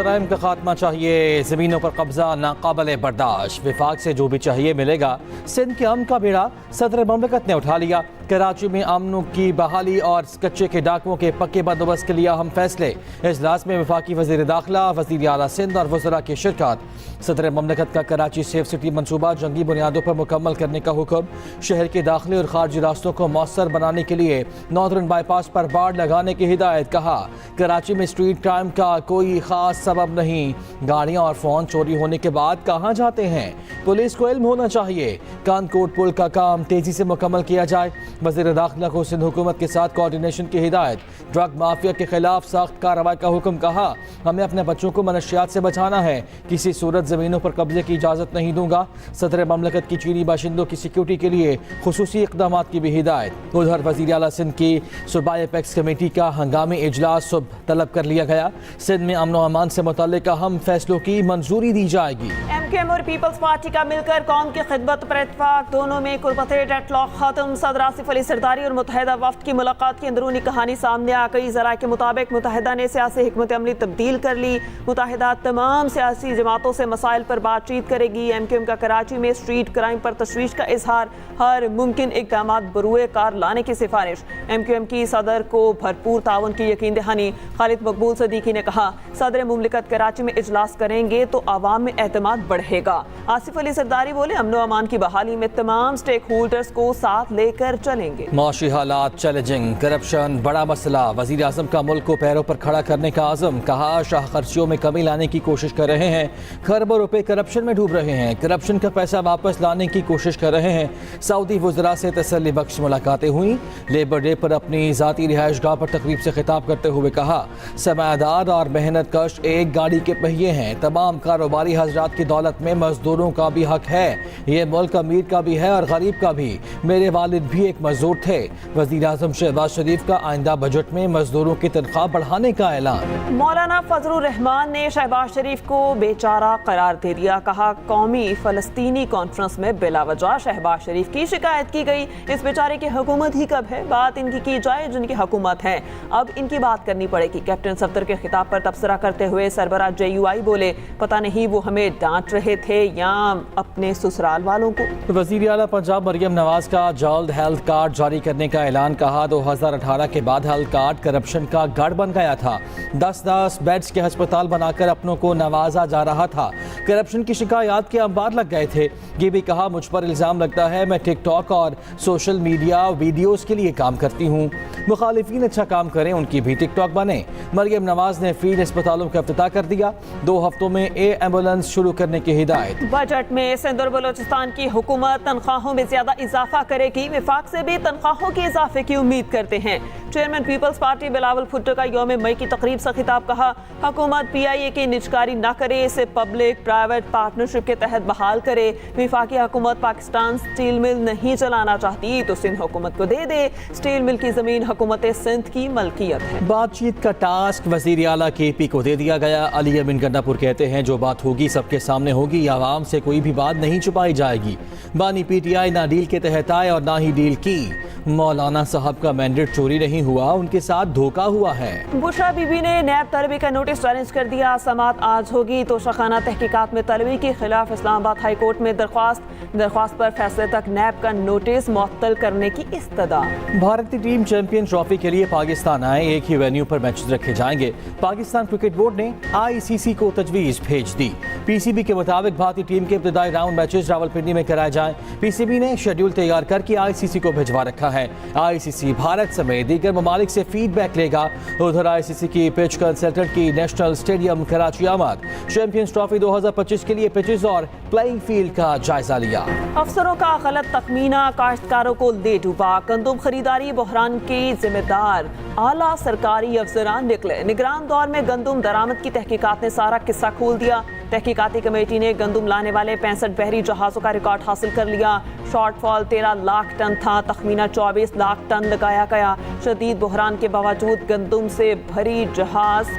جرائم کا خاتمہ چاہیے، زمینوں پر قبضہ ناقابل برداشت، وفاق سے جو بھی چاہیے ملے گا۔ سندھ کے امن کا بیڑا صدر مملکت نے اٹھا لیا، کراچی میں امن کی بحالی اور کچے کے ڈاکوؤں کے پکے بندوبست کے لیے اہم فیصلے۔ اجلاس میں وفاقی وزیر داخلہ، وزیر اعلیٰ سندھ اور وزراء کی شرکت۔ صدر مملکت کا کراچی سیف سٹی منصوبہ جنگی بنیادوں پر مکمل کرنے کا حکم، شہر کے داخلی اور خارجی راستوں کو مؤثر بنانے کے لیے ناردرن بائی پاس پر باڑ لگانے کی ہدایت۔ کہا کراچی میں اسٹریٹ کرائم کا کوئی خاص سبب نہیں، گاڑیاں اور فون چوری ہونے کے بعد کہاں جاتے ہیں، پولیس کو علم ہونا چاہیے۔ کانکوٹ پل کا کام تیزی سے مکمل کیا جائے، وزیر داخلہ کو سندھ حکومت کے ساتھ کوارڈینیشن کی ہدایت۔ ڈرگ مافیا کے خلاف سخت کارروائی کا حکم، کہا ہمیں اپنے بچوں کو منشیات سے بچانا ہے، کسی صورت زمینوں پر قبضے کی اجازت نہیں دوں گا۔ صدر مملکت کی چینی باشندوں کی سیکیورٹی کے لیے خصوصی اقدامات کی بھی ہدایت۔ ادھر وزیر اعلیٰ سندھ کی صوبائی اپیکس کمیٹی کا ہنگامی اجلاس صبح طلب کر لیا گیا، سندھ میں امن و امان سے متعلق اہم فیصلوں کی منظوری دی جائے گی۔ ایم کیو ایم اور پیپلز پارٹی کا مل کر قوم کی خدمت پر اتفاق، دونوں میں قربت ڈیڈ لاک ختم۔ صدر آصف علی زرداری اور متحدہ وفد کی ملاقات کی اندرونی کہانی سامنے آ گئی۔ ذرائع کے مطابق متحدہ نے سیاسی حکمت عملی تبدیل کر لی، متحدہ تمام سیاسی جماعتوں سے مسائل پر بات چیت کرے گی۔ ایم کیو ایم کا کراچی میں اسٹریٹ کرائم پر تشویش کا اظہار، ہر ممکن اقدامات بروئے کار لانے کی سفارش۔ ایم کیو ایم کی صدر کو بھرپور تعاون کی یقین دہانی، خالد مقبول صدیقی نے کہا صدر مملکت کراچی میں اجلاس کریں گے تو عوام میں اعتماد بڑھے گا۔ آصف علی زرداری بولے امن و امان کی بحالی میں تمام سٹیک ہولڈرز کو ساتھ لے کر چلیں گے۔ معاشی حالات چیلنجنگ، کرپشن بڑا مسئلہ، وزیر اعظم کا ملک کو پیروں پر کھڑا کرنے کا عزم، کہا شاہ خرچیوں میں کمی لانے کی کوشش کر رہے ہیں، کھربوں روپے کرپشن میں ڈوب رہے ہیں، کرپشن کا پیسہ واپس لانے کی کوشش کر رہے ہیں۔ سعودی وزراء سے تسلی بخش ملاقاتیں ہوئیں، لیبر ڈے پر اپنی ذاتی رہائش گاہ پر تقریب سے خطاب کرتے ہوئے کہا سرمایہ دار اور محنت کش ایک گاڑی کے پہیے ہیں، تمام کاروباری حضرات کی دولت میں مزدوروں کا بھی حق ہے، یہ ملک امیر کا بھی ہے اور غریب کا بھی، میرے والد بھی ایک مزدور تھے۔ وزیر اعظم شہباز شریف کا آئندہ بجٹ میں مزدوروں کی تنخواہ بڑھانے کا اعلان۔ مولانا فضل الرحمان نے شہباز شریف کو بیچارہ قرار دے دیا، کہا قومی فلسطینی کانفرنس میں بلا وجہ شہباز شریف کی شکایت کی گئی، اس بیچارے کی حکومت ہی کب ہے، بات ان کی جائے جن کی حکومت ہے، اب ان کی بات کرنی پڑے گی۔ کیپٹن صفدر کے خطاب پر تبصرہ کرتے ہوئے سربراہ جے یو آئی بولے پتہ نہیں وہ ہمیں ڈانٹ رہے تھے یا اپنے سسرال والوں کو۔ وزیر اعلیٰ پنجاب مریم نواز کا جلد ہیلتھ کارڈ جاری کرنے کا اعلان، کہا 2018 کے بعد ہیلتھ کارڈ کرپشن کا گڑھ بن گیا تھا، 10 بیڈز کے ہسپتال بنا کر اپنوں کو نوازا جا رہا تھا، کرپشن کی شکایات کے انبار لگ گئے تھے۔ یہ بھی کہا مجھ پر الزام لگتا ہے میں ٹک ٹاک اور سوشل میڈیا ویڈیوز کے لیے کام کرتی ہوں، مخالفین اچھا کام کریں ان کی بھی ٹک ٹاک بنے۔ مریم نواز نے فری اسپتالوں کا افتتاح کر دیا، 2 ہفتوں میں ایمبولینس شروع کرنے کی ہدایت۔ بجٹ میں سندھ اور بلوچستان کی حکومت تنخواہوں میں زیادہ اضافہ کرے گی، وفاق سے بھی تنخواہوں کے اضافے کی امید کرتے ہیں۔ چیئرمین پیپلز پارٹی بلاول بھٹو کا یوم مئی کی تقریب سے خطاب، کہا حکومت پی آئی اے کی نجکاری نہ کرے، اسے پبلک پرائیویٹ پارٹنرشپ کے تحت بحال کرے۔ وفاقی حکومت پاکستان سٹیل مل نہیں چلانا چاہتی تو سندھ حکومت کو دے دے، سٹیل مل کی زمین حکومت سندھ کی ملکیت ہے۔ بات چیت کا ٹاسک وزیر اعلیٰ کے پی کو دے دیا گیا، علی امین گنڈا پور کہتے ہیں جو بات ہوگی سب کے سامنے ہوگی، عوام سے کوئی بھی بات نہیں چھپائی جائے گی، بانی پی ٹی آئی نہ ڈیل کے تحت آئے اور نہ ہی ڈیل کی، مولانا صاحب کا مینڈیٹ چوری نہیں ہوا، ان کے ساتھ دھوکہ ہوا ہے۔ بشرا بی بی نے نیب طلبی کا نوٹس چیلنج کر دیا، سماعت آج ہوگی تو شاخانہ تحقیقات میں طلبی کے خلاف اسلام آباد ہائی کورٹ میں درخواست پر فیصلے تک نیب کا نوٹس معطل کرنے کی استدعا۔ بھارتی ٹیم چیمپئن ٹرافی کے لیے پاکستان آئے، ایک ہی وینیو پر میچز رکھے جائیں گے، پاکستان کرکٹ بورڈ نے آئی سی سی کو تجویز بھیج دی۔ پی سی بی کے مطابق بھارتی ٹیم کے ابتدائی راؤنڈ میچز راولپنڈی میں کرائے جائیں، پی سی بی نے شیڈول تیار کر کے آئی سی سی کو بھجوا رکھا ہے، آئی سی سی بھارت سمیت دیگر ممالک سے فیڈ بیک لے گا۔ ادھر آئی سی سی کی پچ کنسلٹنٹ کی نیشنل اسٹیڈیم کراچی آمد، چیمپئنز ٹرافی 2025 کے لیے پچز اور پلئنگ فیلڈ کا جائزہ لیا۔ افسروں کا غلط تخمینہ کاشتکاروں کو لے ڈوبا، گندم خریداری بحران کے ذمہ دار اعلیٰ سرکاری افسران نکلے، نگران دور میں گندم درآمد کی تحقیقات نے سارا قصہ کھول دیا۔ تحقیقاتی کمیٹی نے گندم لانے والے 65 بحری جہازوں کا ریکارڈ حاصل کر لیا، شارٹ فال 13 لاکھ ٹن تھا، تخمینہ 24 لاکھ ٹن لگایا گیا۔ شدید بحران کے باوجود گندم سے بھری جہاز